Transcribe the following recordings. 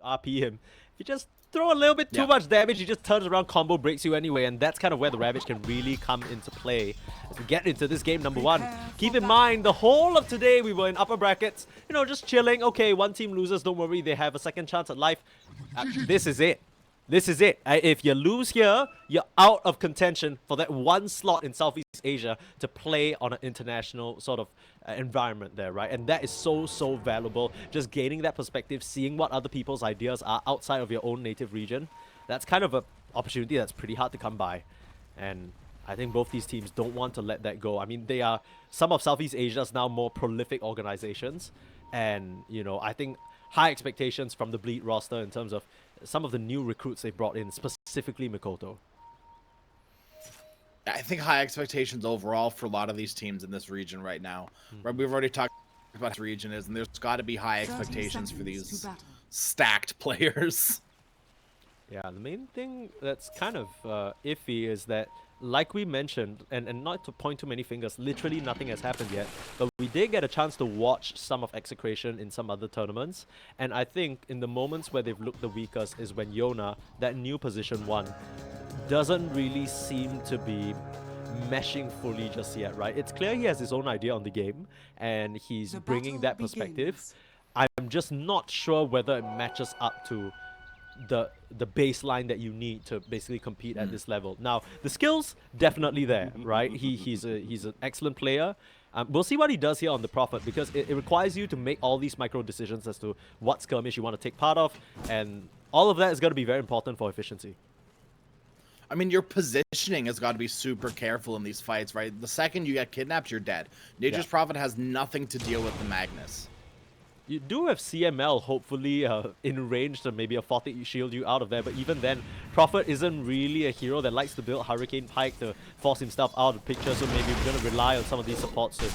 RP him. If you just throw a little bit too much damage, he just turns around, combo breaks you anyway, and that's kind of where the Ravage can really come into play as we get into this game number 1. Keep in mind, the whole of today we were in upper brackets, you know, just chilling. Okay, one team loses, don't worry, they have a second chance at life. This is it. This is it. If you lose here, you're out of contention for that one slot in Southeast Asia to play on an international sort of environment there, right? And that is so valuable. Just gaining that perspective, seeing what other people's ideas are outside of your own native region. That's kind of an opportunity that's pretty hard to come by. And I think both these teams don't want to let that go. I mean, they are some of Southeast Asia's now more prolific organizations. And, you know, I think high expectations from the Bleed roster in terms of some of the new recruits they brought in, specifically Mikoto. I think high expectations overall for a lot of these teams in this region right now. Right, we've already talked about this region is, and there's got to be high expectations for these stacked players. Yeah, the main thing that's kind of iffy is that, like we mentioned, and not to point too many fingers, literally nothing has happened yet, but we did get a chance to watch some of Execration in some other tournaments, and I think in the moments where they've looked the weakest is when Yona, that new position 1, doesn't really seem to be meshing fully just yet, right? It's clear he has his own idea on the game, and he's bringing that perspective. I'm just not sure whether it matches up to the baseline that you need to basically compete at this level. Now, the skills definitely there, right? He's an excellent player. We'll see what he does here on the Prophet, because it requires you to make all these micro decisions as to what skirmish you want to take part of, and all of that is going to be very important for efficiency. I mean, your positioning has got to be super careful in these fights, right? The second you get kidnapped, you're dead. Nature's Prophet has nothing to deal with the Magnus. You do have CML, hopefully, in range to maybe a 40 shield you out of there, but even then, Prophet isn't really a hero that likes to build Hurricane Pike to force himself out of the picture, so maybe we're going to rely on some of these supports to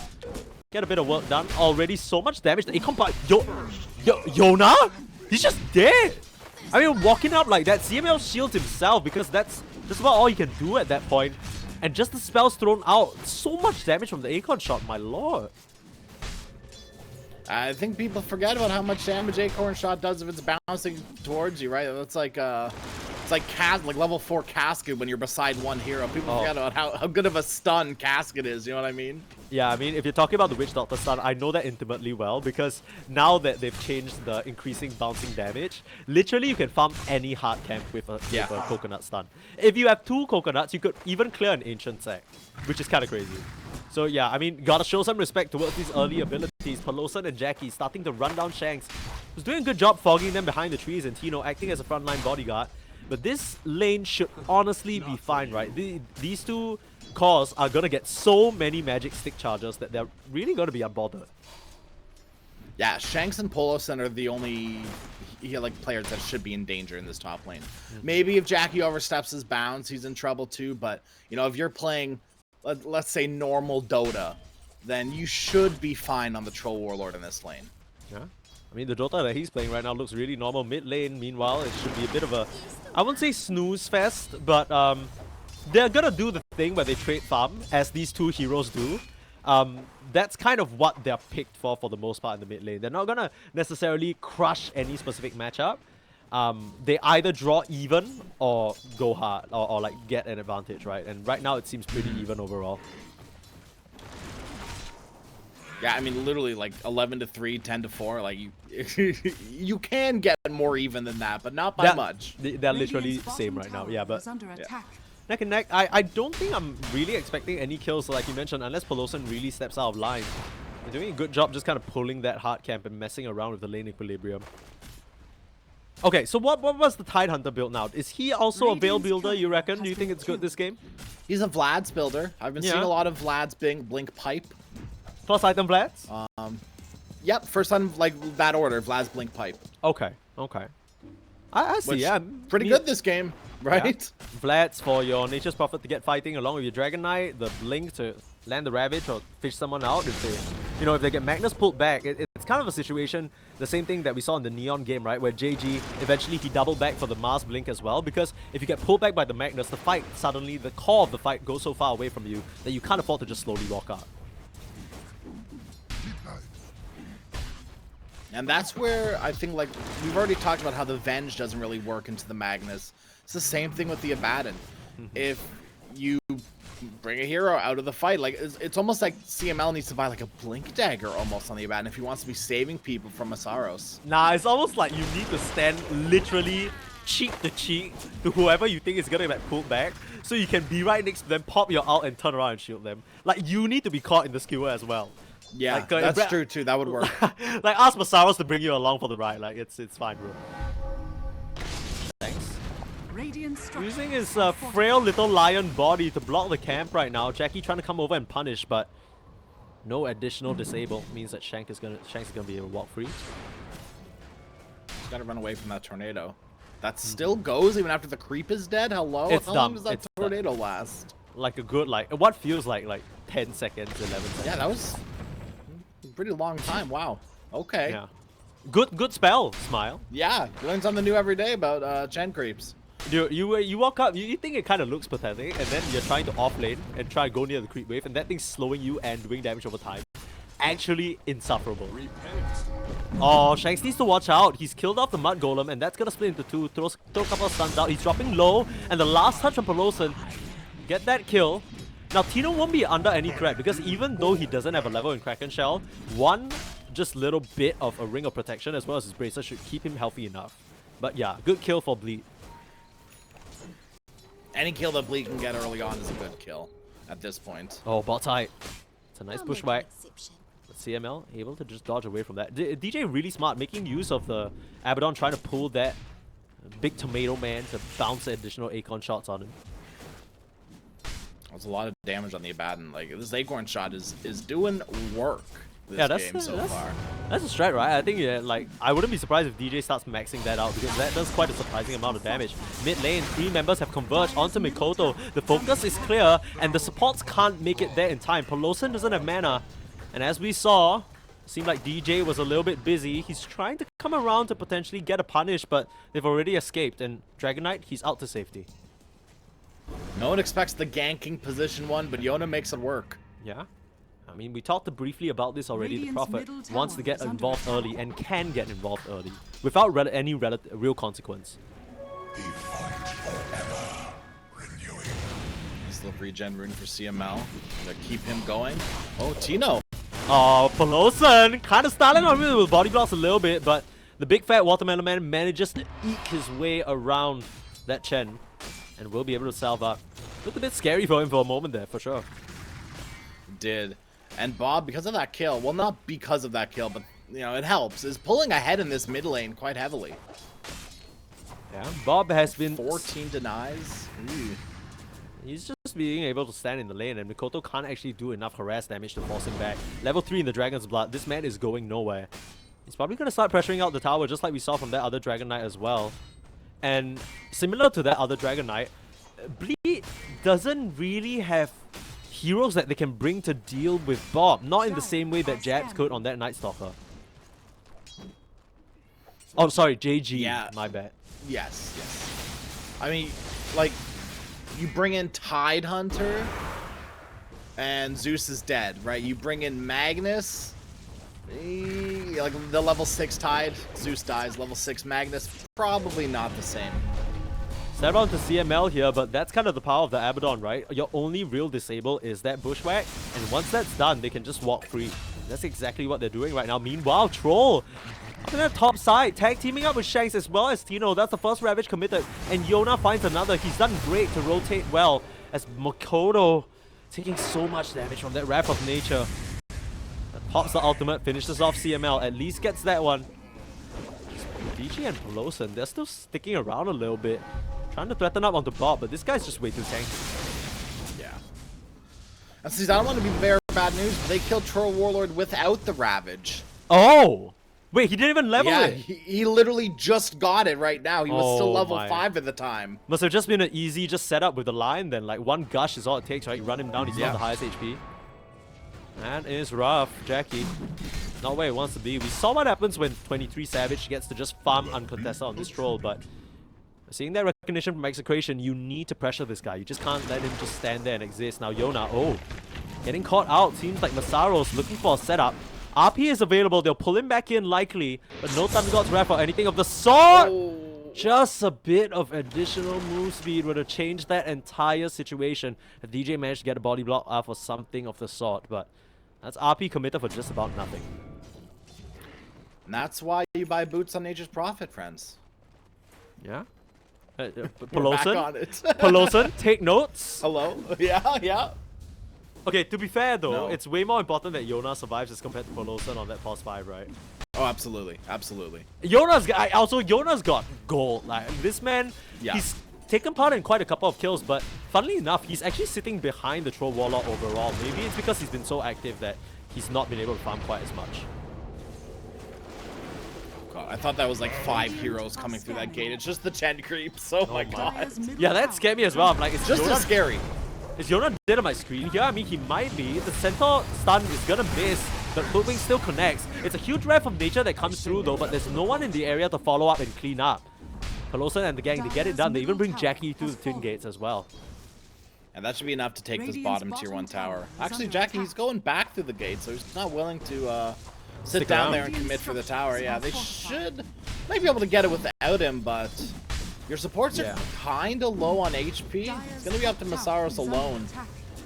get a bit of work done. Already so much damage. The Econ Pike... Yona? He's just dead! I mean, walking up like that, CML shields himself, because that's just about all he can do at that point. And just the spells thrown out. So much damage from the Econ shot, my lord. I think people forget about how much damage Acorn shot does if it's bouncing towards you, right? That's like it's like level 4 casket when you're beside one hero. People forget about how good of a stun casket is, you know what I mean? Yeah, I mean, if you're talking about the Witch Doctor stun, I know that intimately well, because now that they've changed the increasing bouncing damage, literally you can farm any hard camp with a coconut stun. If you have 2 coconuts, you could even clear an ancient sack, which is kind of crazy. So yeah, I mean, gotta show some respect towards these early abilities. Pelosan and Jackie starting to run down Shanks, who's doing a good job fogging them behind the trees, and Tino acting as a frontline bodyguard. But this lane should honestly be fine, right? These two cores are gonna get so many magic stick charges that they're really gonna be unbothered. Yeah, Shanks and Polosan are the only players that should be in danger in this top lane. Maybe if Jackie oversteps his bounds, he's in trouble too, but you know, if you're playing, let's say, normal Dota, then you should be fine on the Troll Warlord in this lane. Yeah, I mean, the Dota that he's playing right now looks really normal. Mid lane, meanwhile, it should be a bit of a, I wouldn't say snooze fest, but they're gonna do the thing where they trade farm, as these two heroes do. That's kind of what they're picked for the most part in the mid lane. They're not gonna necessarily crush any specific matchup. They either draw even or go hard, or like get an advantage, right? And right now it seems pretty even overall. Yeah, I mean, literally, like 11-3, 10-4. Like you can get more even than that, but not by much. They're literally same right now. Yeah, but neck and neck. I don't think I'm really expecting any kills, like you mentioned, unless Pelosan really steps out of line. They're doing a good job just kind of pulling that hard camp and messing around with the lane equilibrium. Okay, so what was the Tidehunter build now? Is he also a Veil builder, you reckon? Do you think it's good this game? He's a Vlad's builder. I've been seeing a lot of Vlad's blink pipe. Plus item Vlad's? Yep, first time like that order, Vlad's blink pipe. Okay, okay. I see, yeah. Pretty good this game, right? Yeah. Vlad's for your Nature's Prophet to get fighting along with your Dragon Knight, the blink to land the Ravage or fish someone out if they, you know, if they get Magnus pulled back. It's kind of a situation, the same thing that we saw in the Neon game, right? Where JG, eventually he doubled back for the Mars blink as well, because if you get pulled back by the Magnus, the fight, suddenly the core of the fight goes so far away from you that you can't afford to just slowly walk out. And that's where I think, like, we've already talked about how the Venge doesn't really work into the Magnus. It's the same thing with the Abaddon. If you bring a hero out of the fight, like, it's almost like CML needs to buy, like, a Blink Dagger almost on the Abaddon if he wants to be saving people from Masaros. Nah, it's almost like you need to stand literally cheek to cheek to whoever you think is gonna like pull back, so you can be right next to them, pop your ult, and turn around and shield them. Like, you need to be caught in the skewer as well. Yeah, like, that's true too. That would work. Like, ask Masaros to bring you along for the ride. Like, it's fine, bro. Thanks. Using his frail little lion body to block the camp right now. Jackie trying to come over and punish, but no additional disable means that Shank's gonna be able to walk free. He's gotta run away from that tornado. That still goes even after the creep is dead. Hello. How long does that tornado last? Like a good what feels like 10 seconds, 11 seconds. Yeah, that was a pretty long time. Wow. Okay. Yeah. Good spell, Smile. Yeah, you learn something new every day about Chen creeps. Dude, you walk up, you think it kind of looks pathetic, and then you're trying to off lane and try to go near the creep wave, and that thing's slowing you and doing damage over time. Actually insufferable. Oh, Shanks needs to watch out. He's killed off the Mud Golem, and that's gonna split into two. Throw a couple of stuns out. He's dropping low, and the last touch on Peloson. Get that kill. Now, Tino won't be under any threat, because even though he doesn't have a level in Kraken Shell, one just little bit of a ring of protection as well as his bracer should keep him healthy enough. But yeah, good kill for Bleed. Any kill that Bleed can get early on is a good kill at this point. Oh, bot side. It's a nice pushback. CML able to just dodge away from that. DJ really smart, making use of the Abaddon, trying to pull that big tomato man to bounce additional Acorn shots on him. There's a lot of damage on the Abaddon. Like, this Acorn shot is doing work this game so far. That's a strat, right? I think I wouldn't be surprised if DJ starts maxing that out, because that does quite a surprising amount of damage. Mid lane, 3 members have converged onto Mikoto. The focus is clear, and the supports can't make it there in time. Peloson doesn't have mana. And as we saw, seemed like DJ was a little bit busy. He's trying to come around to potentially get a punish, but they've already escaped. And Dragon Knight, he's out to safety. No one expects the ganking position one, but Yona makes it work. Yeah. I mean, we talked briefly about this already. The Prophet wants to get involved early and can get involved early without any real consequence. Still regen rune for CML to keep him going. Oh, Tino. Oh, Peloson kind of styling on him with body blocks a little bit, but the big fat Watermelon Man manages to eke his way around that Chen and will be able to salve up. Looked a bit scary for him for a moment there, for sure. Did. And Bob, because of that kill, well, not because of that kill, but, you know, it helps, is pulling ahead in this mid lane quite heavily. Yeah, Bob has been... 14 denies. Ooh. He's just being able to stand in the lane, and Mikoto can't actually do enough harass damage to force him back. Level 3 in the Dragon's Blood. This man is going nowhere. He's probably going to start pressuring out the tower, just like we saw from that other Dragon Knight as well. And similar to that other Dragon Knight, Bleed doesn't really have heroes that they can bring to deal with Bob. Not in the same way that Jabs could on that Night Stalker. Oh, sorry, JG. Yeah. My bad. Yes, yes. I mean, like... You bring in Tide Hunter, and Zeus is dead, right? You bring in Magnus, like the level 6 Tide, Zeus dies. Level 6 Magnus, probably not the same. Step on to CML here, but that's kind of the power of the Abaddon, right? Your only real disable is that Bushwhack, and once that's done, they can just walk free. That's exactly what they're doing right now. Meanwhile, Troll up in that top side, tag teaming up with Shanks as well as Tino. That's the first Ravage committed, and Yona finds another. He's done great to rotate well as Makoto taking so much damage from that Wrath of Nature. That pops the ultimate, finishes off CML, at least gets that one. DJ and Peloson, they're still sticking around a little bit, trying to threaten up onto Bob, but this guy's just way too tanky. Yeah. And since I don't want to be very bad news, but they killed Troll Warlord without the Ravage. Oh! Wait, he didn't even level it? Yeah, he literally just got it right now. He was still level 5 at the time. Must have just been an easy just setup with the line then. Like, one gush is all it takes, right? You run him down, he's not the highest HP. And it is rough. Jackie, not where he wants to be. We saw what happens when 23 Savage gets to just farm uncontested on this troll, but seeing that recognition from Execration, you need to pressure this guy. You just can't let him just stand there and exist. Now, Yona, getting caught out. Seems like Masaros looking for a setup. RP is available, they'll pull him back in likely, but no Thunder God's Wrath or anything of the sort! Oh. Just a bit of additional move speed would have changed that entire situation if DJ managed to get a body block off or something of the sort, but that's RP committed for just about nothing. And that's why you buy boots on Nature's Prophet, friends. Yeah? Back on it. Peloson, take notes. Hello? Yeah, yeah. Okay, to be fair though, No. it's way more important that Yona survives as compared to Peloson on that pause 5, right? Oh, absolutely. Absolutely. Yona's got gold. Like, this man, Yeah. he's taken part in quite a couple of kills, but funnily enough, he's actually sitting behind the Troll Warlord overall. Maybe it's because he's been so active that he's not been able to farm quite as much. God, I thought that was like 5 heroes coming through that gate. It's just the 10 creeps. Oh my god. Yeah, that scared me as well. I'm like, it's Just Yona, as scary. is Yona dead on my screen here? I mean, he might be. The centaur stun is gonna miss. The Hoodwing still connects. It's a huge wrath of nature that comes through though, but there's no one in the area to follow up and clean up. Peloson and the gang, they get it done. They even bring Jackie to the twin gates as well. And that should be enough to take this bottom tier 1 tower. Actually, Jackie, he's going back through the gate, so he's not willing to sit Stick down around. there and commit for the tower. Yeah, they might be able to get it without him, but your supports are kind of low on HP. It's going to be up to Masaros alone.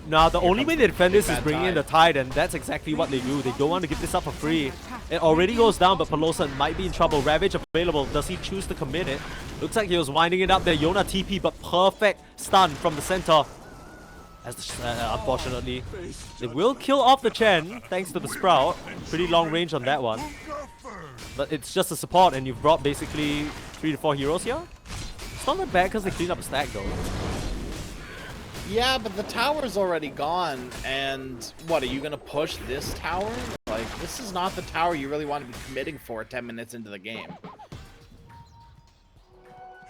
Now, the only way they defend this is Bad bringing in Tide. the Tide, and that's exactly what they do. They don't want to give this up for free. It already goes down, but Peloson might be in trouble. Ravage available. Does he choose to commit it? Looks like he was winding it up there. Yona TP, but perfect stun from the center. Unfortunately, they will kill off the Chen, thanks to the Sprout. Pretty long range on that one. But it's just a support, and you've brought basically 3 to 4 heroes here. It's not that bad because they cleaned up a stack, though. Yeah, but the tower's already gone, and what, are you going to push this tower? Like, this is not the tower you really want to be committing for 10 minutes into the game.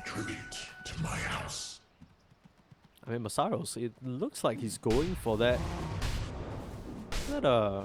Tribute to my house. I mean, Masaros, it looks like he's going for that. Is that a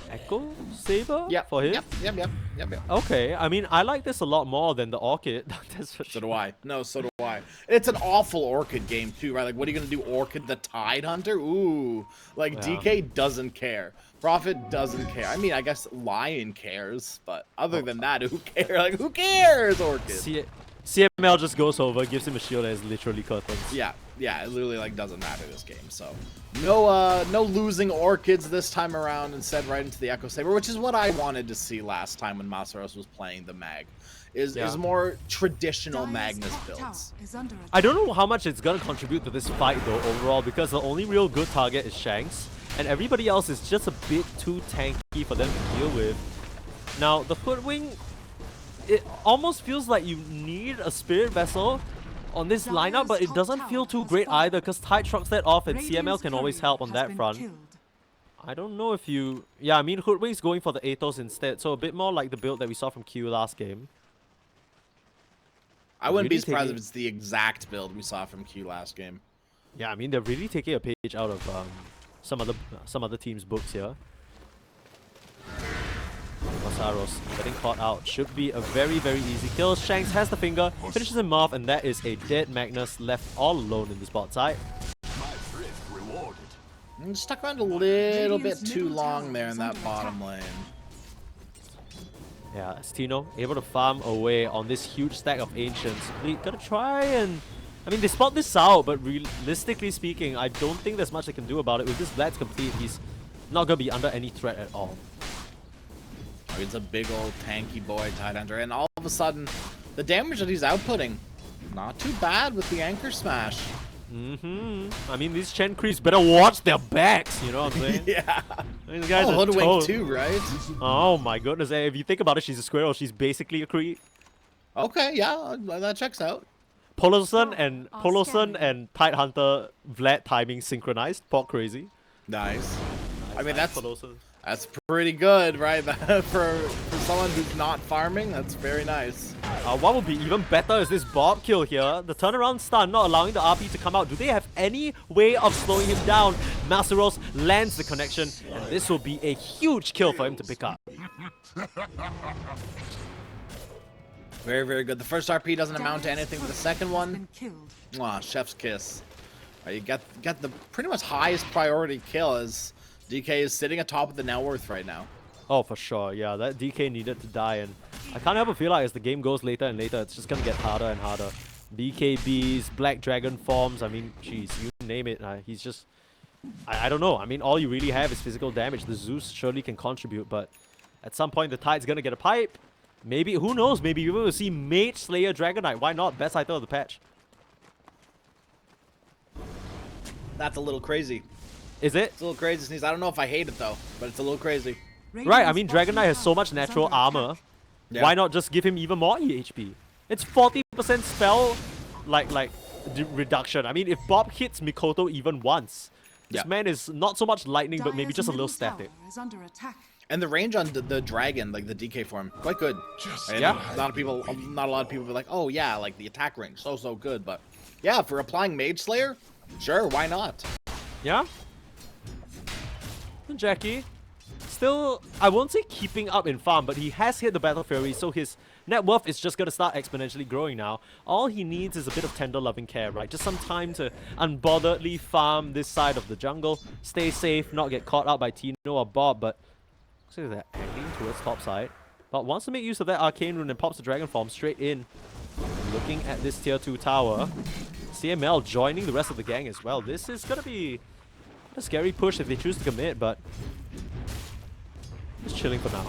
Echo Saber for him? Yep. Okay, I mean, I like this a lot more than the Orchid. That's for So sure. do I. No, so do I. It's an awful Orchid game too, right? Like, what are you gonna do, Orchid the Tide Hunter? Ooh, like Yeah. DK doesn't care. Prophet doesn't care. I mean, I guess Lion cares, but other than that, who cares? Like, who cares, Orchid? CML just goes over, gives him a shield that is literally curtains. Yeah, it literally like doesn't matter this game. So no losing Orchids this time around, instead right into the Echo Saber, which is what I wanted to see last time when Masaros was playing the Mag. Is more traditional Magnus builds. I don't know how much it's gonna contribute to this fight though overall, because the only real good target is Shanks, and everybody else is just a bit too tanky for them to deal with. Now the Hoodwing, it almost feels like you need a Spirit Vessel on this lineup, but it doesn't feel too great either, because Tide trucks that off and CML can always help on that front. I don't know if you... Yeah, I mean, Hoodwing's going for the Athos instead, so a bit more like the build that we saw from Q last game. I wouldn't be Really surprised taking- if it's the exact build we saw from Q last game. Yeah, I mean, they're really taking a page out of some other team's books here. Masaros getting caught out. Should be a very, very easy kill. Shanks has the finger, finishes him off, and that is a dead Magnus left all alone in this bot side. My thrift rewarded. And stuck around a little bit too long there in that bottom lane. Yeah, Stino able to farm away on this huge stack of Ancients. They gotta try and... I mean, they spot this out, but realistically speaking, I don't think there's much they can do about it. With this Vlad's complete, he's not gonna be under any threat at all. He's a big old tanky boy, Tide Hunter, and all of a sudden, the damage that he's outputting, not too bad with the Anchor Smash. I mean, these Chen creeps better watch their backs, you know what I'm saying? Yeah. These guys are Hoodwink too, right? Oh my goodness, if you think about it, she's a squirrel, she's basically a creep. Okay, yeah, that checks out. Poloson and Tide Hunter Vlad timing synchronized. Pot crazy. Nice. I mean, Nice, that's Poloson. pretty good, right? for someone who's not farming, that's very nice. What would be even better is this Bob kill here. The turnaround stun not allowing the RP to come out. Do they have any way of slowing him down? Masaros lands the connection, and this will be a huge kill for him to pick up. Very, very good. The first RP doesn't amount to anything, but the second one, mwah, chef's kiss. You get the pretty much highest priority kill as DK is sitting atop of the net worth right now. Oh, for sure. Yeah, that DK needed to die, and I can't help but feel like as the game goes later and later, it's just gonna get harder and harder. BKBs, Black Dragon forms, I mean, jeez, you name it. He's just... I don't know. I mean, all you really have is physical damage. The Zeus surely can contribute, but at some point, the Tide's gonna get a pipe. Maybe, who knows, maybe we will see Mage Slayer Dragonite. Why not? Best item of the patch. That's a little crazy. Is it? It's a little crazy, Sneeze. I don't know if I hate it, though, but it's a little crazy. Right, I mean, Dragonite has so much natural armor. Yeah. Why not just give him even more EHP? It's 40% spell, reduction. I mean, if Bob hits Mikoto even once, this man is not so much lightning, but maybe just a little static. And the range on the dragon, like the DK form, quite good. And yeah. Not a lot of people be like, oh yeah, like the attack range, so good. But yeah, for applying Mage Slayer, sure, why not? Yeah. And Jackie, still, I won't say keeping up in farm, but he has hit the Battle Fury, so his net worth is just going to start exponentially growing now. All he needs is a bit of tender loving care, right? Just some time to unbotheredly farm this side of the jungle, stay safe, not get caught out by Tino or Bob, but looks like they're angling towards top side. But wants to make use of that Arcane Rune and pops the Dragon Form straight in. Looking at this tier 2 tower. CML joining the rest of the gang as well. This is going to be a scary push if they choose to commit, but just chilling for now.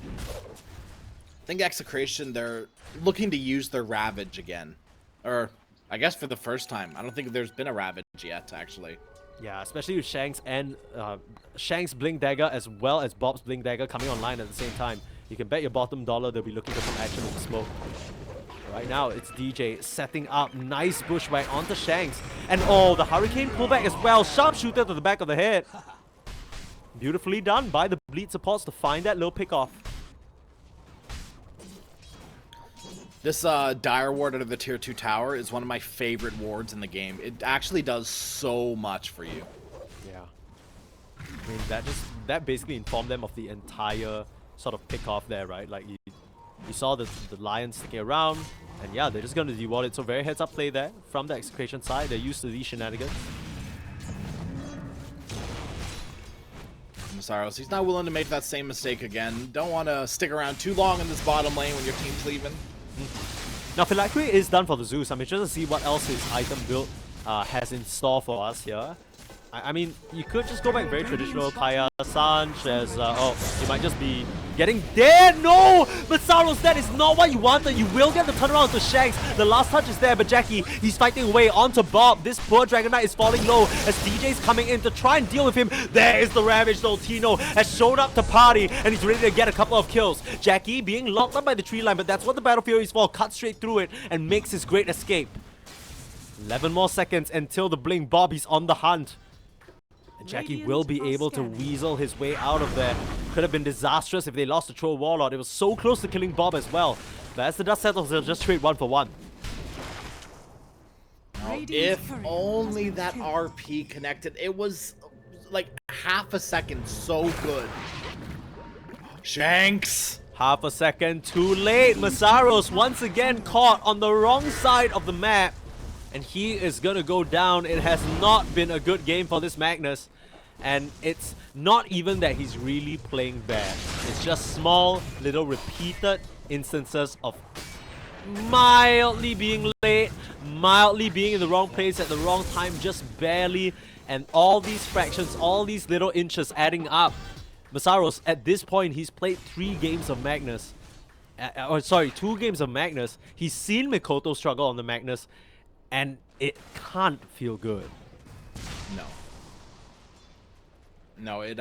I think Execration, they're looking to use their Ravage again. Or, I guess for the first time. I don't think there's been a Ravage yet, actually. Yeah, especially with Shanks and Shanks' Blink Dagger as well as Bob's Blink Dagger coming online at the same time. You can bet your bottom dollar they'll be looking for some action in the smoke. Right now, it's DJ setting up. Nice bushwhack onto Shanks. And oh, the Hurricane pullback as well. Sharpshooter to the back of the head. Beautifully done by the bleed supports to find that little pick off. This Dire Ward out of the tier 2 tower is one of my favorite wards in the game. It actually does so much for you. Yeah. I mean, that basically informed them of the entire sort of pick off there, right? Like, you saw the Lions sticking around, and yeah, they're just going to deward it. So very heads up play there from the Execration side. They're used to these shenanigans. Masaros, he's not willing to make that same mistake again. Don't want to stick around too long in this bottom lane when your team's leaving. Now, Phylactery is done for the Zeus. I'm interested to see what else his item build has in store for us here. I mean, you could just go back very traditional. Kaya Sanch as, oh, you might just be getting dead. No! But Saros, that is not what you wanted. You will get the turnaround to Shanks. The last touch is there, but Jackie, he's fighting away onto Bob. This poor Dragonite is falling low as DJ's coming in to try and deal with him. There is the Ravage, though. Tino has showed up to party, and he's ready to get a couple of kills. Jackie being locked up by the tree line, but that's what the Battle Fury is for. Cuts straight through it and makes his great escape. 11 more seconds until the blink. Bob, he's on the hunt. And Jackie will be able to weasel his way out of there. Could have been disastrous if they lost the Troll Warlord. It was so close to killing Bob as well. But as the dust settles, they'll just trade 1 for 1. Now, if only that RP connected. It was like half a second so good. Shanks! Half a second too late. Masaros once again caught on the wrong side of the map. And he is going to go down. It has not been a good game for this Magnus. And it's not even that he's really playing bad. It's just small, little repeated instances of mildly being late, mildly being in the wrong place at the wrong time, just barely. And all these fractions, all these little inches adding up. Masaros, at this point, he's played 3 games of Magnus. 2 games of Magnus. He's seen Mikoto struggle on the Magnus. And it can't feel good. No, it,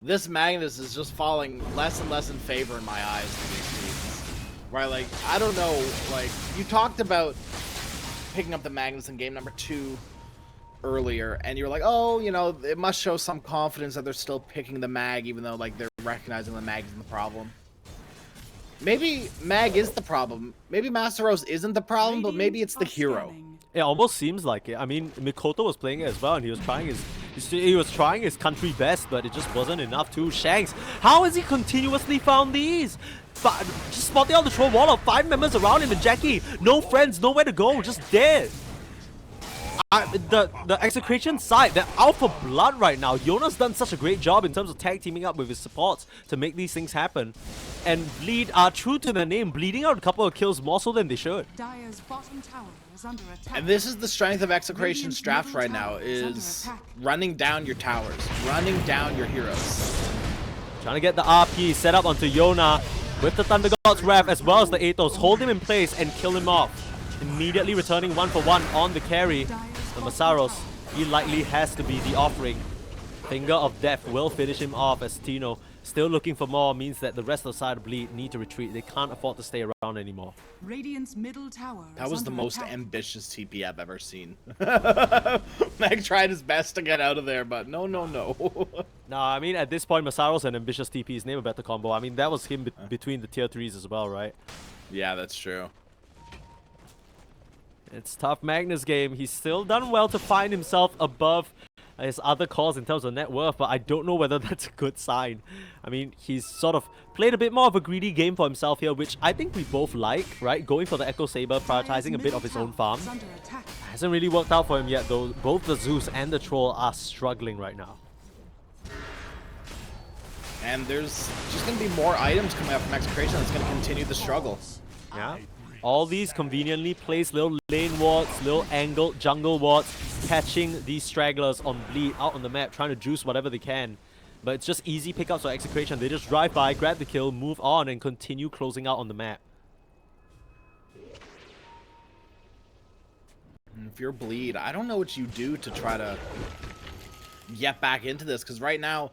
this Magnus is just falling less and less in favor in my eyes to these teams. Right, like, I don't know, like, you talked about picking up the Magnus in game number 2 earlier, and you were like, oh, you know, it must show some confidence that they're still picking the Mag, even though, like, they're recognizing the Mag isn't the problem. Maybe Mag is the problem. Maybe Masaros isn't the problem, but maybe it's the hero. It almost seems like it. I mean, Mikoto was playing it as well, and he was trying his country best, but it just wasn't enough too. Shanks, how has he continuously found these? Just spotting on the Troll Wall of 5 members around him, and Jackie, no friends, nowhere to go, just dead. the Execration side, they're out for blood right now. Yona's done such a great job in terms of tag teaming up with his supports to make these things happen. And Bleed are true to their name, bleeding out a couple of kills more so than they should. Dire's bottom tower is under attack. And this is the strength of Execration's draft right now, is running down your towers, running down your heroes. Trying to get the RP set up onto Yona with the Thunder God's Wrath as well as the Athos. Hold him in place and kill him off. Immediately returning 1-for-1 on the carry. The Masaros, he likely has to be the offering. Finger of Death will finish him off as Tino, still looking for more, means that the rest of the side of Bleed need to retreat. They can't afford to stay around anymore. Radiant's middle tower That was the under most attack. ambitious TP I've ever seen. Meg tried his best to get out of there, but no. Nah, I mean, at this point, Masaros and Ambitious TP's name a better combo. I mean, that was him between the tier 3s as well, right? Yeah, that's true. It's tough Magnus game. He's still done well to find himself above his other cores in terms of net worth, but I don't know whether that's a good sign. I mean, he's sort of played a bit more of a greedy game for himself here, which I think we both like, right? Going for the Echo Saber, prioritizing a bit of his own farm. Hasn't really worked out for him yet, though. Both the Zeus and the Troll are struggling right now. And there's just going to be more items coming up from Execration that's going to continue the struggle. Yeah. All these conveniently placed little lane wards, little angled jungle wards, catching these stragglers on Bleed out on the map, trying to juice whatever they can. But it's just easy pickups for Execration. They just drive by, grab the kill, move on, and continue closing out on the map. If you're Bleed, I don't know what you do to try to get back into this, because right now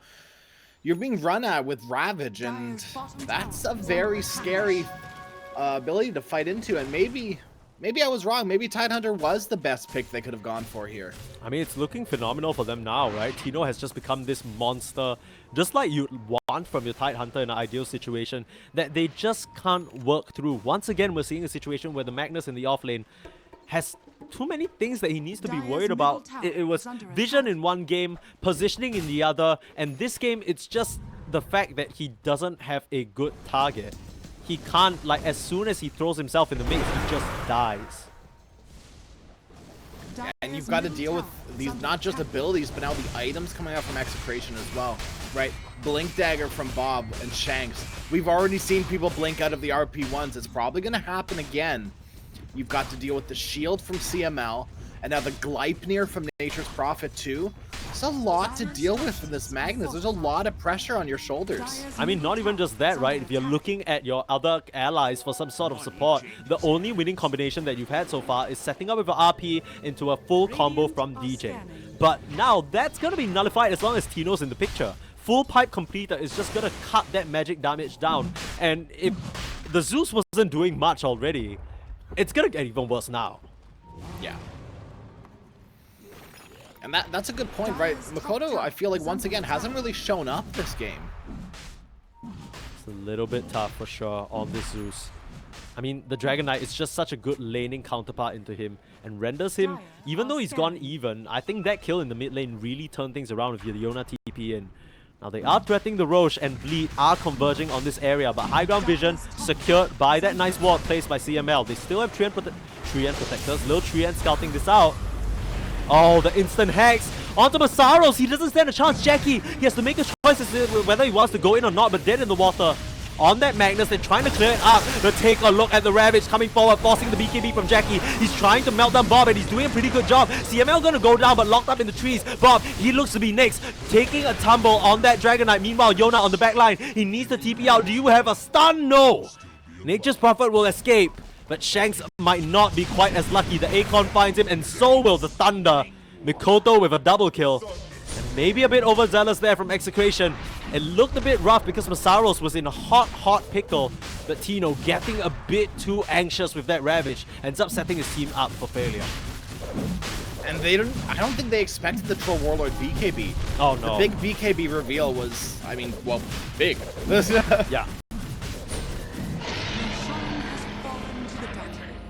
you're being run at with Ravage, and that's a very scary ability to fight into. And maybe I was wrong. Maybe Tidehunter was the best pick they could have gone for here. I mean, it's looking phenomenal for them now, right? Tino has just become this monster, just like you want from your Tidehunter in an ideal situation, that they just can't work through. Once again, we're seeing a situation where the Magnus in the offlane has too many things that he needs to be worried about. It was vision in one game, positioning in the other, and this game, it's just the fact that he doesn't have a good target. He can't, like, as soon as he throws himself in the mix, he just dies. And you've got to deal with these, not just abilities, but now the items coming out from Execration as well, right? Blink Dagger from Bob and Shanks. We've already seen people blink out of the RP1s. It's probably going to happen again. You've got to deal with the shield from CML, and now the Gleipnir from Nature's Prophet too. There's a lot to deal with in this Magnus. There's a lot of pressure on your shoulders. I mean, not even just that, right? If you're looking at your other allies for some sort of support, the only winning combination that you've had so far is setting up with an RP into a full combo from DJ. But now that's going to be nullified as long as Tino's in the picture. Full pipe completer is just going to cut that magic damage down. And if the Zeus wasn't doing much already, it's going to get even worse now. Yeah. And that's a good point, right? Makoto, I feel like, once again, hasn't really shown up this game. It's a little bit tough for sure on this Zeus. I mean, the Dragon Knight is just such a good laning counterpart into him and renders him, even though he's gone even, I think that kill in the mid lane really turned things around with Yona TP in. Now they are threatening the Roche, and Bleed are converging on this area, but high ground vision secured by that nice ward placed by CML. They still have Treant Protectors, Lil Treant scouting this out. Oh, the instant hacks onto Masaros. He doesn't stand a chance. Jackie, he has to make a choice as to whether he wants to go in or not, but dead in the water. On that Magnus, they're trying to clear it up. They'll take a look at the Ravage coming forward, forcing the BKB from Jackie. He's trying to melt down Bob, and he's doing a pretty good job. CML gonna go down, but locked up in the trees. Bob, he looks to be next, taking a tumble on that Dragon Knight. Meanwhile, Yona on the back line. He needs to TP out. Do you have a stun? No. Nature's Prophet will escape, but Shanks might not be quite as lucky. The Acorn finds him, and so will the Thunder. Mikoto with a double kill. And maybe a bit overzealous there from Execration. It looked a bit rough because Masaros was in a hot pickle, but Tino getting a bit too anxious with that Ravage ends up setting his team up for failure. And I don't think they expected the Troll Warlord BKB. Oh no. The big BKB reveal was, I mean, well, big. Yeah.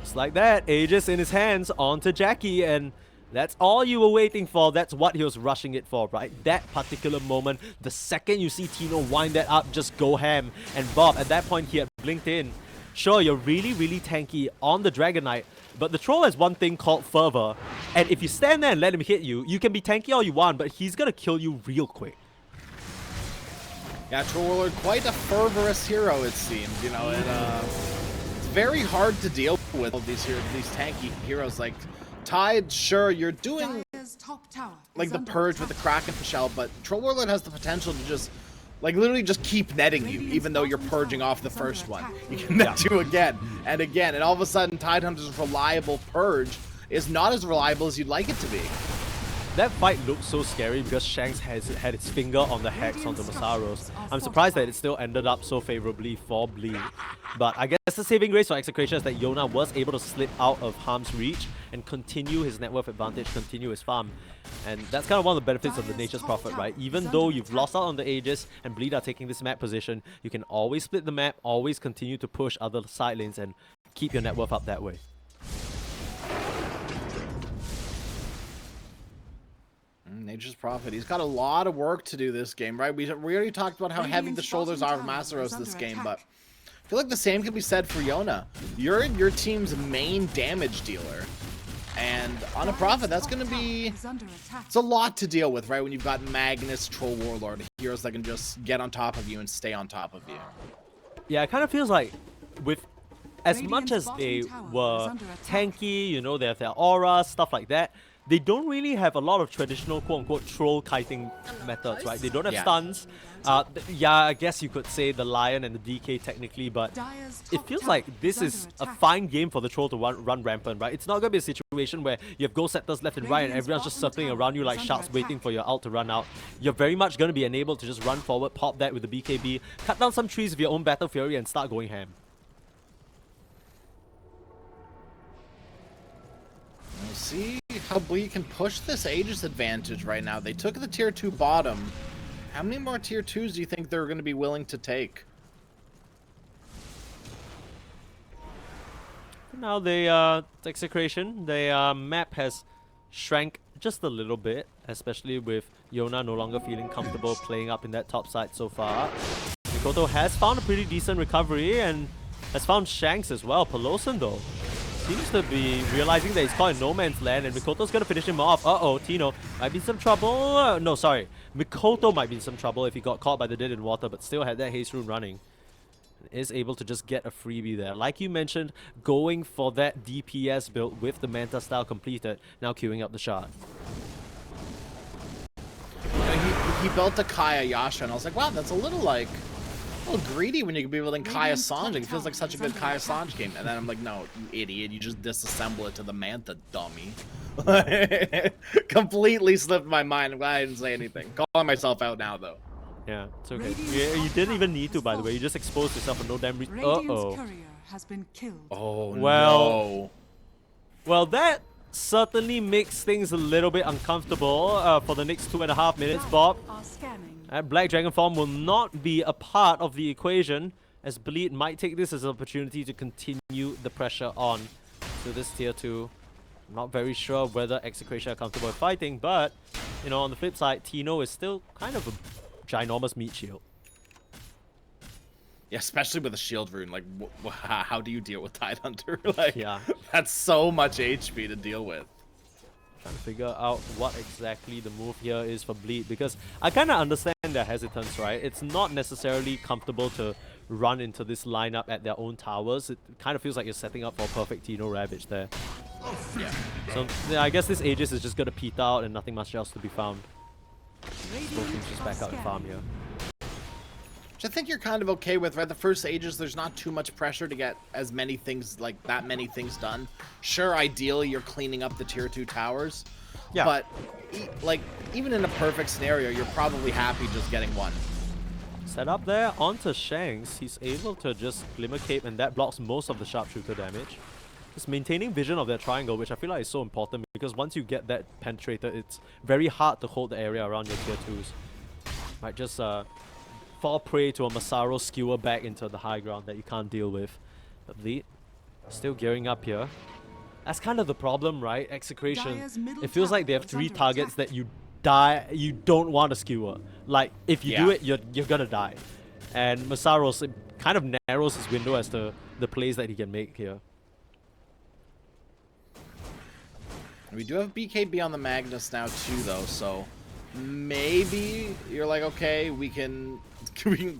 Just like that, Aegis in his hands onto Jackie, and that's all you were waiting for. That's what he was rushing it for, right? That particular moment, the second you see Tino wind that up, just go ham. And Bob, at that point, he had blinked in. Sure, you're really, really tanky on the Dragon Knight, But the troll has one thing called fervor, and if you stand there and let him hit you, you can be tanky all you want, but he's gonna kill you real quick. Yeah, Troll Warlord, quite a fervorous hero, it seems. You know, it's very hard to deal with all these tanky heroes. Like Tide, sure, you're doing Dire's top tower like is the under purge attack. with the Kraken shell, but Troll Warlord has the potential to just like literally just keep netting you, even though you're purging off the first one. You can net you again and again, and all of a sudden Tidehunter's reliable purge is not as reliable as you'd like it to be. That fight looked so scary because Shanks has had its finger on the hex onto Masaros. I'm surprised that it still ended up so favorably for Bleed. But I guess the saving grace for Execration is that Yona was able to slip out of harm's reach and continue his net worth advantage, continue his farm. And that's kind of one of the benefits of the Nature's Prophet, right? Even though you've lost out on the Aegis and Bleed are taking this map position, you can always split the map, always continue to push other side lanes and keep your net worth up that way. Nature's Prophet. He's got a lot of work to do this game, right? We already talked about how heavy the shoulders are of Masaros this game, but I feel like the same can be said for Yona. You're your team's main damage dealer. And on a Prophet, that's going to be... It's a lot to deal with, right? When you've got Magnus, Troll Warlord, heroes that can just get on top of you and stay on top of you. Yeah, it kind of feels like with as much as they were tanky, you know, they have their aura, stuff like that, they don't really have a lot of traditional quote-unquote troll kiting methods, right? They don't have stuns. Yeah, I guess you could say the Lion and the DK technically, but it feels like this is a fine game for the troll to run rampant, right? It's not going to be a situation where you have ghost scepters left and right and everyone's just circling around you like sharks waiting for your ult to run out. You're very much going to be enabled to just run forward, pop that with the BKB, cut down some trees with your own Battle Fury and start going ham. We'll see how Bleed can push this Aegis advantage right now. They took the tier 2 bottom. How many more tier 2s do you think they're going to be willing to take? Now the Execration, the map has shrank just a little bit, especially with Yona no longer feeling comfortable playing up in that top side so far. Mikoto has found a pretty decent recovery and has found Shanks as well. Pelosin though seems to be realizing that he's caught in no man's land and Mikoto's gonna finish him off. Uh-oh, Tino might be in some trouble. No, sorry. Mikoto might be in some trouble if he got caught by the Dead in Water, but still had that haste rune running. Is able to just get a freebie there. Like you mentioned, going for that DPS build with the Manta style completed, now queuing up the shard. He built a Kaya Yasha, and I was like, wow, that's a little greedy when you can be building Kaya Sanj. It feels like such a good Kaya Sanj game. And then I'm like, no, you idiot. You just disassemble it to the Manta, dummy. Completely slipped my mind. I'm glad I didn't say anything. Calling myself out now, though. Yeah, it's okay. You didn't even need to, by the way. You just exposed yourself for no damn reason. Uh-oh. Oh, well, no. Well, that certainly makes things a little bit uncomfortable for the next 2.5 minutes, Bob. Black Dragon form will not be a part of the equation, as Bleed might take this as an opportunity to continue the pressure on to this tier 2. I'm not very sure whether Execration are comfortable with fighting, but, you know, on the flip side, Tino is still kind of a ginormous meat shield. Yeah, especially with a shield rune. Like, how do you deal with Tidehunter? Like, yeah, that's so much HP to deal with. Trying to figure out what exactly the move here is for Bleed, because I kind of understand their hesitance, right? It's not necessarily comfortable to run into this lineup at their own towers. It kind of feels like you're setting up for a perfect Tino Ravage there. Yeah. So yeah, I guess this Aegis is just going to peter out and nothing much else to be found. Both teams just back out and farm here. Which I think you're kind of okay with, right? The first Aegis, there's not too much pressure to get as many things, like that many things done. Sure, ideally you're cleaning up the tier 2 towers. Yeah. But like, even in a perfect scenario, you're probably happy just getting one. Set up there onto Shanks. He's able to just Glimmer Cape, and that blocks most of the sharpshooter damage. Just maintaining vision of that triangle, which I feel like is so important, because once you get that penetrated, it's very hard to hold the area around your tier 2s. Might just fall prey to a Masaros skewer back into the high ground that you can't deal with. But Bleed still gearing up here. That's kind of the problem, right? Execration. It feels like they have 3 targets that you don't want to skewer. Like, if you do it, you're gonna die. And Masaros, it kind of narrows his window as to the plays that he can make here. We do have BKB on the Magnus now too, though, so maybe you're like, okay, we can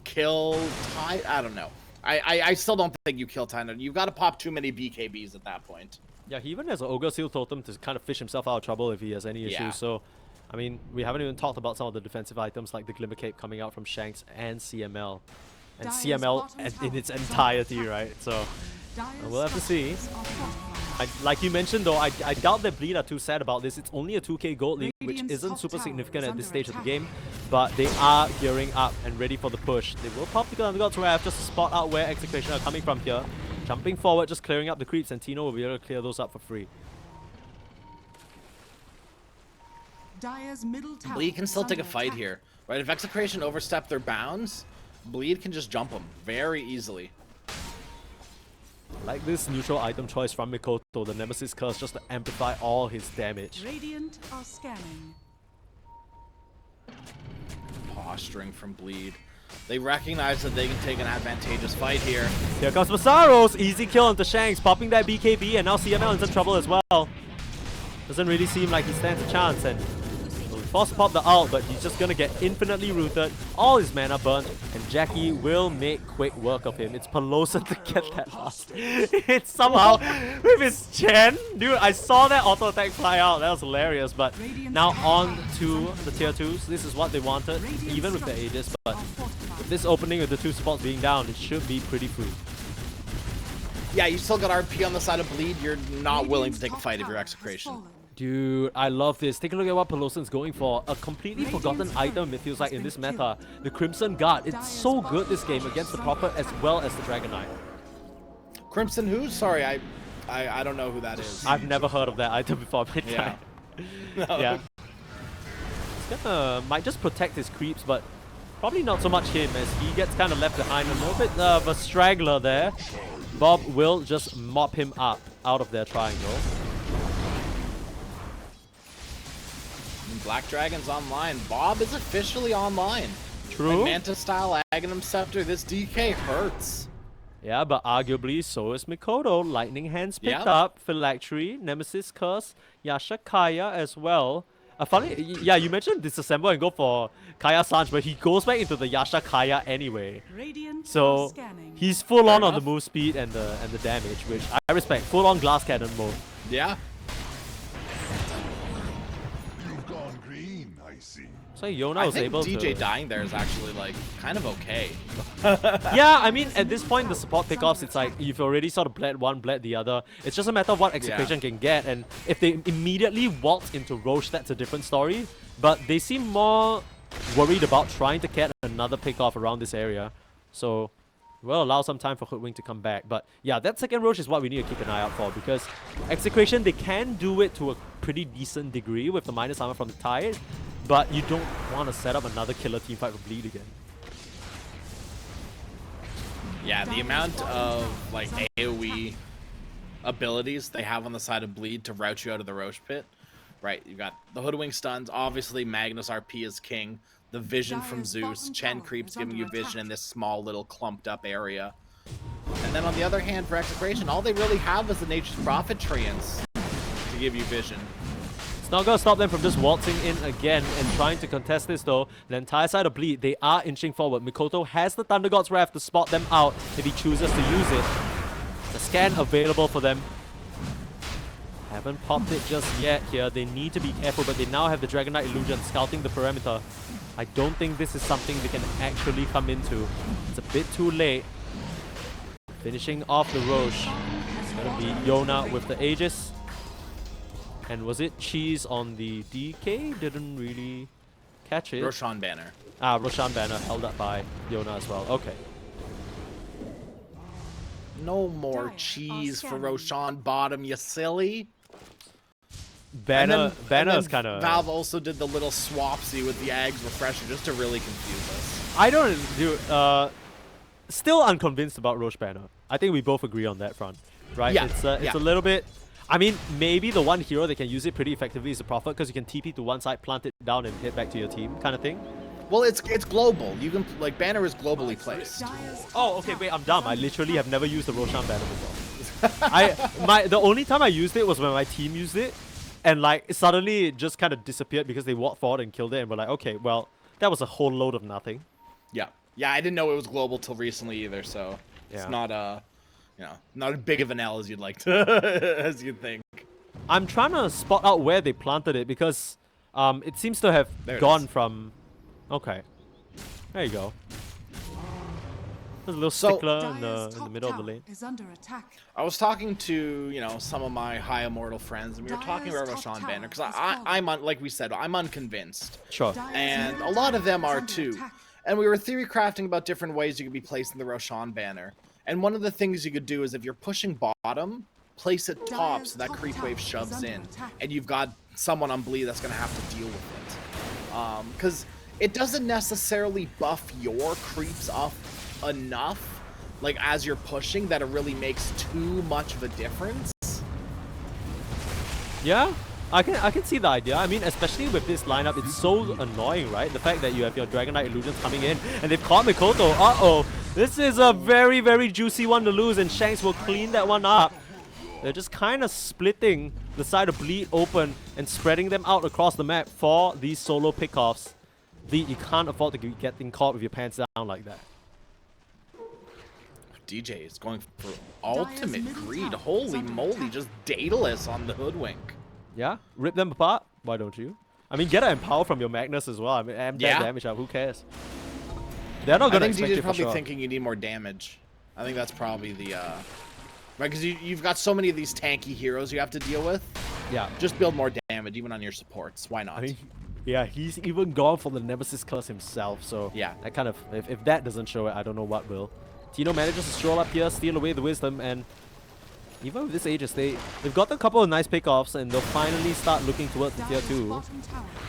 kill Ty. I don't know. I still don't think you kill Tyner. You've got to pop too many BKBs at that point. Yeah, he even has an Ogre Seal Totem to kind of fish himself out of trouble if he has any issues. Yeah. So, I mean, we haven't even talked about some of the defensive items like the Glimmer Cape coming out from Shanks and CML. And Dire's CML bottom in tower its is entirety, under right? So, Dire's we'll have to see. structures are fortified. like you mentioned though, I doubt that Bleed are too sad about this. It's only a 2k gold lead, which Radiant's isn't top super tower significant is at this under stage of the attack. game. But they are gearing up and ready for the push. They will pop the Thundergod's Wrath just to spot out where Execration are coming from here. Jumping forward, just clearing up the creeps, and Tino will be able to clear those up for free. Dire's middle tower Bleed can is still take a under fight attack. here, right? If Execration overstep their bounds, Bleed can just jump them very easily. Like this neutral item choice from Mikoto, the Nemesis Curse, just to amplify all his damage. Radiant are scanning. Posturing from Bleed. They recognize that they can take an advantageous fight here. Here comes Masaros, easy kill onto Shanks, popping that BKB, and now CML is in trouble as well. Doesn't really seem like he stands a chance, and will force to pop the ult, but he's just gonna get infinitely rooted, all his mana burnt, and Jackie will make quick work of him. It's Pelosa to get that last. It's somehow with his Chen. Dude, I saw that auto attack fly out, that was hilarious, but now on to the tier 2s. This is what they wanted, even with the Aegis, but with this opening with the 2 supports being down, it should be pretty free. Yeah, you still got RP on the side of Bleed. You're not willing to take a fight if you're Execration. Dude, I love this. Take a look at what Pelosan's going for. A completely forgotten item, it feels like, in this meta. The Crimson Guard. It's so good this game against the Prophet as well as the Dragon Knight. Crimson who? Sorry, I don't know who that is. I've never heard of that item before midnight. No. Yeah. It's gonna, might just protect his creeps, but probably not so much him as he gets kind of left behind. A little bit of a straggler there. Bob will just mop him up out of their triangle. Black Dragon's online. Bob is officially online. True. Like Manta style Aghanim Scepter. This DK hurts. Yeah, but arguably so is Mikoto. Lightning Hands picked Yep. up, Phylactery, Nemesis Curse, Yasha Kaya as well. Funny, yeah, you mentioned disassemble and go for Kaya Sanj, but he goes back into the Yasha Kaya anyway. Radiant are So scanning. he's full on the enough. move speed and the damage, which I respect. Full on glass cannon mode. Yeah. You've gone green, I see. So Yona I was think able DJ to. dying there is actually like kind of okay. Yeah, I mean at this point the support pickoffs, it's like you've already sort of bled one, bled the other. It's just a matter of what Execration can get, and if they immediately waltz into Roche, that's a different story. But they seem more worried about trying to get another pickoff around this area. So we'll allow some time for Hoodwink to come back. But yeah, that second Roche is what we need to keep an eye out for, because Execration, they can do it to a pretty decent degree with the minus armor from the Tide, but you don't want to set up another killer teamfight for Bleed again. Yeah, the amount of like AoE abilities they have on the side of Bleed to route you out of the Roche pit. Right, you got the Hoodwink stuns. Obviously, Magnus RP is king. The vision from Dire's Zeus. bottom Chen tower creeps is giving under you vision attack. in this small little clumped up area. And then on the other hand, for Execration, all they really have is the Nature's Prophet treants to give you vision. It's not going to stop them from just waltzing in again and trying to contest this though. The entire side of Bleed, they are inching forward. Mikoto has the Thunder God's Wrath to spot them out if he chooses to use it. The scan available for them. Haven't popped it just yet here. They need to be careful, but they now have the Dragon Knight Illusion scouting the perimeter. I don't think this is something they can actually come into. It's a bit too late. Finishing off the Roche. It's going to be Yona with the Aegis. And was it Cheese on the DK? Didn't really catch it. Roshan banner. Ah, Roshan banner held up by Yona as well. Okay. No more Dire cheese for scanning. Roshan bottom, you silly. Banner And then is kind of... Valve also did the little swapsy with the Ags refresher just to really confuse us. I don't do. Still unconvinced about Roche banner. I think we both agree on that front, right? Yeah, It's yeah. a little bit. I mean, maybe the one hero that can use it pretty effectively is the Prophet, because you can TP to one side, plant it down, and hit back to your team, kind of thing. Well, it's global. You can like banner is globally placed. Dire's Oh, okay. Wait, I'm dumb. I literally have never used the Roshan banner before. The only time I used it was when my team used it, and like suddenly it just kind of disappeared because they walked forward and killed it, and we're like, okay, well, that was a whole load of nothing. Yeah. Yeah, I didn't know it was global till recently either, so it's not not as big of an L as you'd like to, as you'd think. I'm trying to spot out where they planted it because it seems to have gone from... Okay. There you go. There's a little stickler in the middle of the lane. Is under attack. I was talking to, some of my high immortal friends, and we were talking about Roshan Banner, because I'm like we said, I'm unconvinced. Sure. And a lot of them are too. And we were theory crafting about different ways you could be placing the Roshan Banner. And one of the things you could do is if you're pushing bottom, place it top so that creep wave shoves in. And you've got someone on bleed that's going to have to deal with it. Because it doesn't necessarily buff your creeps up enough, like as you're pushing, that it really makes too much of a difference. Yeah, I can see the idea. I mean, especially with this lineup, it's so annoying, right? The fact that you have your Dragon Knight Illusions coming in, and they've caught Mikoto. Uh-oh. This is a very, very juicy one to lose, and Shanks will clean that one up. They're just kind of splitting the side of Bleed open and spreading them out across the map for these solo pickoffs. Bleed, you can't afford to be getting caught with your pants down like that. DJ is going for ultimate greed. Holy moly, just Daedalus on the Hoodwink. Yeah? Rip them apart? Why don't you? I mean, get an Empower from your Magnus as well. I mean, amp that damage up. Who cares? They're not going to expect it for sure. I think DJ's probably thinking you need more damage. I think that's probably the... Right, because you've got so many of these tanky heroes you have to deal with. Yeah. Just build more damage, even on your supports. Why not? I mean, yeah, he's even gone for the Nemesis curse himself, so... Yeah. That kind of... If that doesn't show it, I don't know what will. Tino manages to stroll up here, steal away the wisdom, and even with this Aegis, they've got a couple of nice pickoffs, and they'll finally start looking towards the tier 2.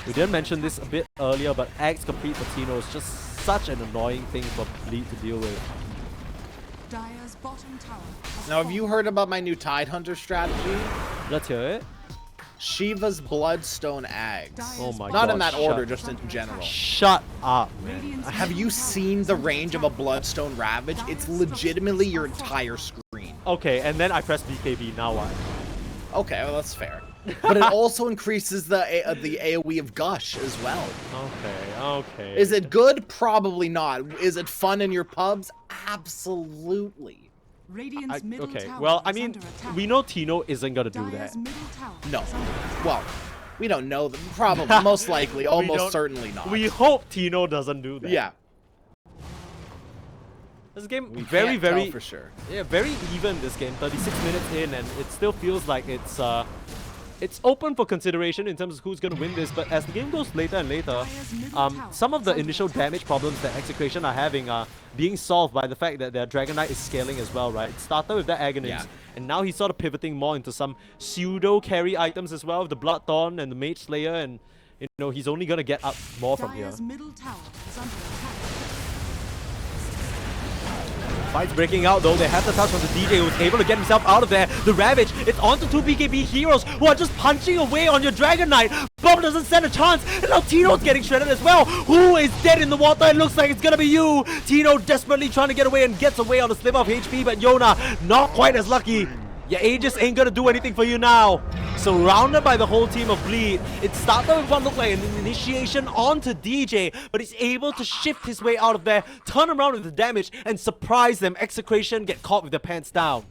We didn't mention this a bit earlier, but Axe complete for Tino is just such an annoying thing for Bleed to deal with. Dire's bottom tower. Now, have you heard about my new Tidehunter strategy? Let's hear it. Shiva's Bloodstone Ags. Oh my god. Not in that order, just in general. Shut up, man. Have you seen the range of a Bloodstone Ravage? It's legitimately your entire screen. Okay, and then I press BKB, now what? Okay, well, that's fair. But it also increases the AoE of Gush as well. Okay. Is it good? Probably not. Is it fun in your pubs? Absolutely. Okay, well, I mean, we know Tino isn't gonna do that. No. Well, we don't know. Probably, most likely, almost certainly not. We hope Tino doesn't do that. Yeah. This game, We very, can't tell very, for sure. Yeah, very even this game. 36 minutes in, and it still feels like it's open for consideration in terms of who's going to win this, but as the game goes later and later, some of the initial damage problems that Execration are having are being solved by the fact that their Dragon Knight is scaling as well, right? It started with that Aghanim, and now he's sort of pivoting more into some pseudo carry items as well, with the Blood Thorn and the Mage Slayer, and you know, he's only going to get up more from here. Fight's breaking out though. They have the touch from the DJ who's able to get himself out of there. The Ravage, it's onto two BKB heroes who are just punching away on your Dragon Knight. Bomb doesn't stand a chance, and now Tino's getting shredded as well. Who is dead in the water? It looks like it's gonna be you. Tino desperately trying to get away and gets away on a sliver of HP, but Yona not quite as lucky. Your Aegis ain't gonna do anything for you now. Surrounded by the whole team of Bleed, it started with what looked like an initiation onto DJ, but he's able to shift his way out of there, turn around with the damage, and surprise them. Execration get caught with their pants down.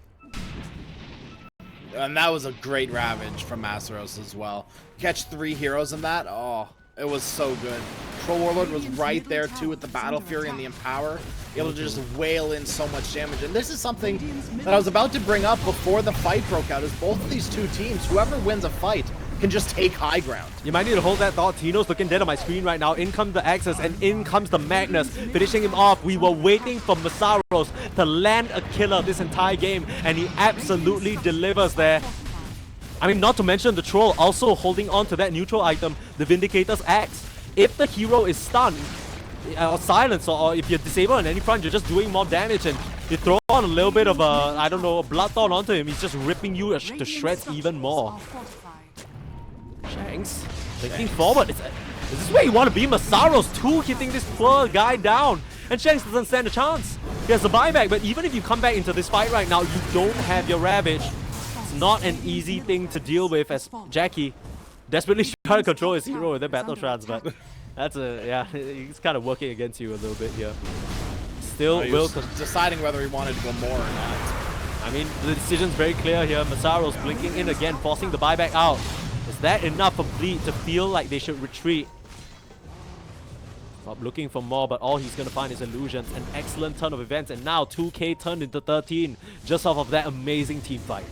And that was a great Ravage from Masteros as well. Catch 3 heroes in that, oh, it was so good. Troll Warlord was right there too with the Battle Fury and the Empower, able to just wail in so much damage. And this is something that I was about to bring up before the fight broke out, is both of these two teams, whoever wins a fight, can just take high ground. You might need to hold that thought. Tino's looking dead on my screen right now. In comes the Axis, and in comes the Magnus, finishing him off. We were waiting for Masaros to land a killer this entire game, and he absolutely delivers there. I mean, not to mention the Troll also holding on to that neutral item, the Vindicator's Axe. If the hero is stunned, or silenced, or if you're disabled on any front, you're just doing more damage, and you throw on a little bit of a, I don't know, a Blood Thorn onto him, he's just ripping you to shreds even more. Shanks, thinking forward. Is this where you want to be? Masaros too, hitting this poor guy down. And Shanks doesn't stand a chance. He has a buyback, but even if you come back into this fight right now, you don't have your Ravage. It's not an easy thing to deal with, as Jackie Desperately trying to control his hero with the battle trance, but that's he's kind of working against you a little bit here. Still he will was deciding whether he wanted to go more or not. I mean, the decision's very clear here. Masaro's blinking in again, forcing the buyback out. Is that enough for Bleed to feel like they should retreat? Bob looking for more, but all he's going to find is illusions. An excellent turn of events, and now 2K turned into 13 just off of that amazing team fight.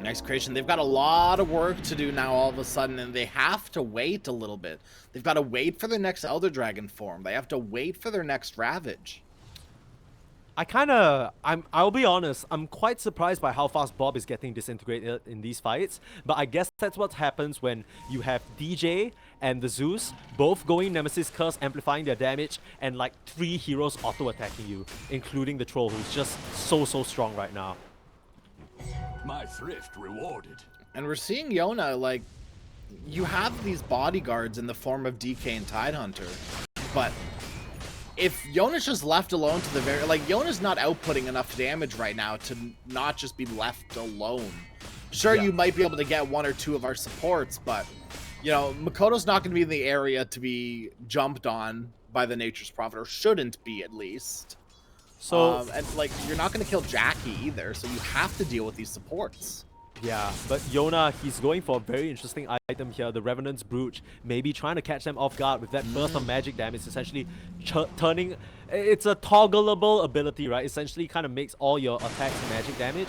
Execration, they've got a lot of work to do now all of a sudden, and they have to wait a little bit. They've got to wait for their next Elder Dragon form. They have to wait for their next Ravage. I'll be honest, I'm quite surprised by how fast Bob is getting disintegrated in these fights, but I guess that's what happens when you have DJ and the Zeus both going Nemesis Curse, amplifying their damage, and like 3 heroes auto-attacking you, including the Troll, who's just so strong right now. My thrift rewarded. And we're seeing Yona, like, you have these bodyguards in the form of DK and Tidehunter, but if Yona's just left alone to the very, like, Yona's not outputting enough damage right now to not just be left alone. Sure, you might be able to get 1 or 2 of our supports, but, you know, Makoto's not going to be in the area to be jumped on by the Nature's Prophet, or shouldn't be at least. So, and like, you're not going to kill Jackie either, so you have to deal with these supports. yeah, but Yona, he's going for a very interesting item here, the Revenant's Brooch. Maybe trying to catch them off guard with that burst of magic damage, essentially turning... It's a toggleable ability, right? Essentially kind of makes all your attacks magic damage,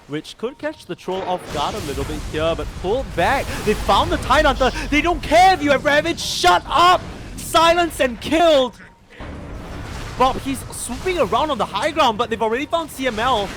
which could catch the Troll off guard a little bit here, but pulled back. They found the Tidehunter. They don't care if you have Ravage. Shut up! Silenced and killed! Bob, he's swooping around on the high ground, but they've already found CML.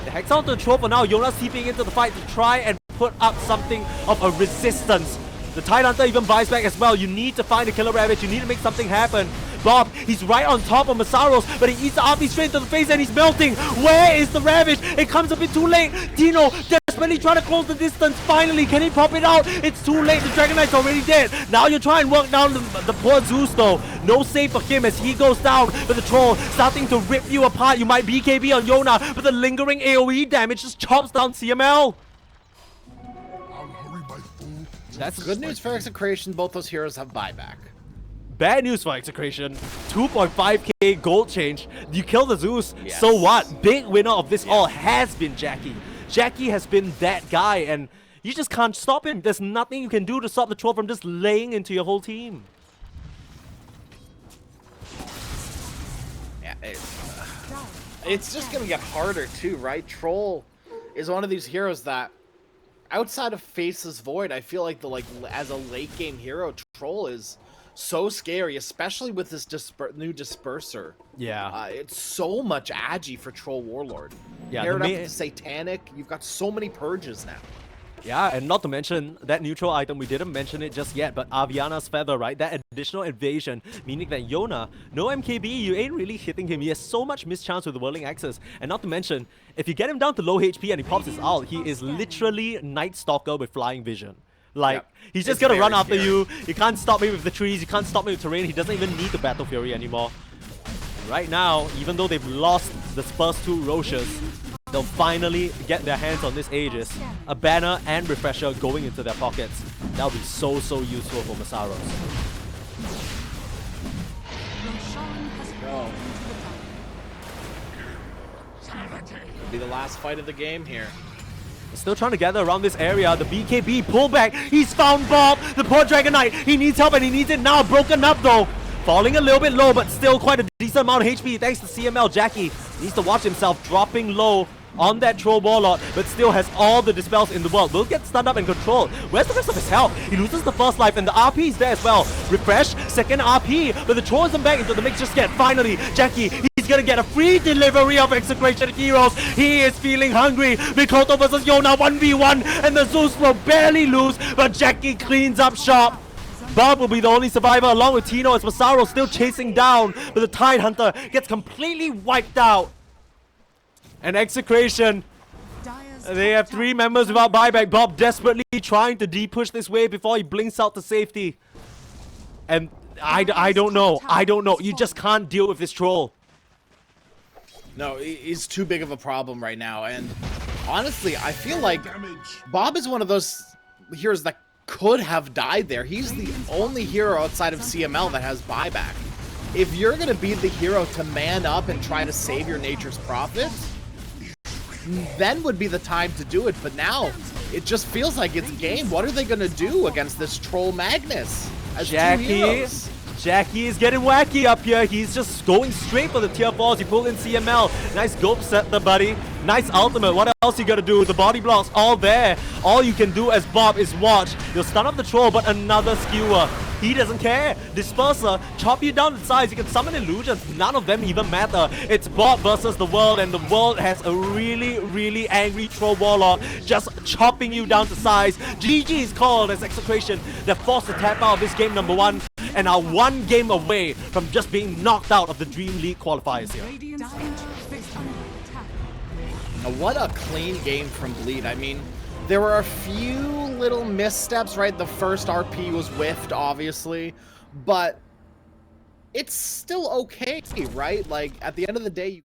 The Hex onto the Troll for now. Yona's TPing into the fight to try and put up something of a resistance. The Tidehunter even buys back as well. You need to find a Killer Ravage. You need to make something happen. Bob, he's right on top of Masaros, but he eats the RP straight into the face and he's melting. Where is the Ravage? It comes a bit too late. Dino desperately trying to close the distance. Finally, can he pop it out? It's too late. The Dragon Knight's already dead. Now you try and work down the poor Zeus though. No save for him as he goes down. But the Troll starting to rip you apart. You might BKB on Yona, but the lingering AoE damage just chops down CML. I'll hurry my fool. That's good news for Execration. Both those heroes have buyback. Bad news for Execration. 2.5k gold change. You kill the Zeus. Yes. So what? Big winner of this all has been Jackie. Jackie has been that guy, and you just can't stop him. There's nothing you can do to stop the Troll from just laying into your whole team. Yeah, it's just gonna get harder too, right? Troll is one of these heroes that, outside of Face's Void, I feel like as a late game hero, Troll is so scary, especially with this new disperser. Yeah. It's so much agi for Troll Warlord. Yeah, Paired up with the Satanic, you've got so many purges now. Yeah, and not to mention that neutral item, we didn't mention it just yet, but Aviana's Feather, right? That additional evasion, meaning that Yona, no MKB, you ain't really hitting him. He has so much mischance with the Whirling Axes. And not to mention, if you get him down to low HP and he pops his ult, he is literally Night Stalker with flying vision. Like, he's just gonna run after you. You can't stop me with the trees, you can't stop me with terrain. He doesn't even need the Battle Fury anymore. Right now, even though they've lost the first 2 Roches, they'll finally get their hands on this Aegis. A banner and refresher going into their pockets. That'll be so useful for Masaros. It'll be the last fight of the game here. Still trying to gather around this area. The BKB pullback. He's found Bob, the poor Dragon Knight. He needs help and he needs it now. Broken up though. Falling a little bit low, but still quite a decent amount of HP thanks to CML. Jackie needs to watch himself dropping low on that Troll Warlord, but still has all the dispels in the world. Will get stunned up and controlled. Where's the rest of his health? He loses the first life and the RP is there as well. Refresh, second RP, but the Troll isn't back into the mix just yet. Finally, Jackie, he's gonna get a free delivery of Execration heroes. He is feeling hungry. Mikoto versus Yona 1v1, and the Zeus will barely lose, but Jackie cleans up shop. Bob will be the only survivor along with Tino as Masaru still chasing down, but the Tidehunter gets completely wiped out. And Execration, they have 3 members without buyback. Bob desperately trying to de-push this wave before he blinks out to safety. And I don't know. You just can't deal with this Troll. No, he's too big of a problem right now, and honestly, I feel like Damage. Bob is one of those heroes that could have died there. He's the only hero outside of CML that has buyback. If you're going to be the hero to man up and try to save your Nature's Prophet, then would be the time to do it. But now, it just feels like it's game. What are they going to do against this Troll Magnus as two heroes? Jackie is getting wacky up here. He's just going straight for the tier 4s. He pulled in CML. Nice gulp set the buddy. Nice ultimate. What else you gotta do? The body blocks all there. All you can do as Bob is watch. You'll stun up the troll, but another skewer. He doesn't care. Disperser, chop you down in size. You can summon illusions. None of them even matter. It's Bob versus the world, and the world has a really, really angry troll warlock just chopping you down to size. GG is called as Execration. They're forced to tap out of this game number 1 and are 1 game away from just being knocked out of the DreamLeague qualifiers here. Radiant's ancient is under attack. Now, what a clean game from Bleed. I mean, there were a few little missteps, right? The first RP was whiffed, obviously, but it's still okay, right? Like, at the end of the day,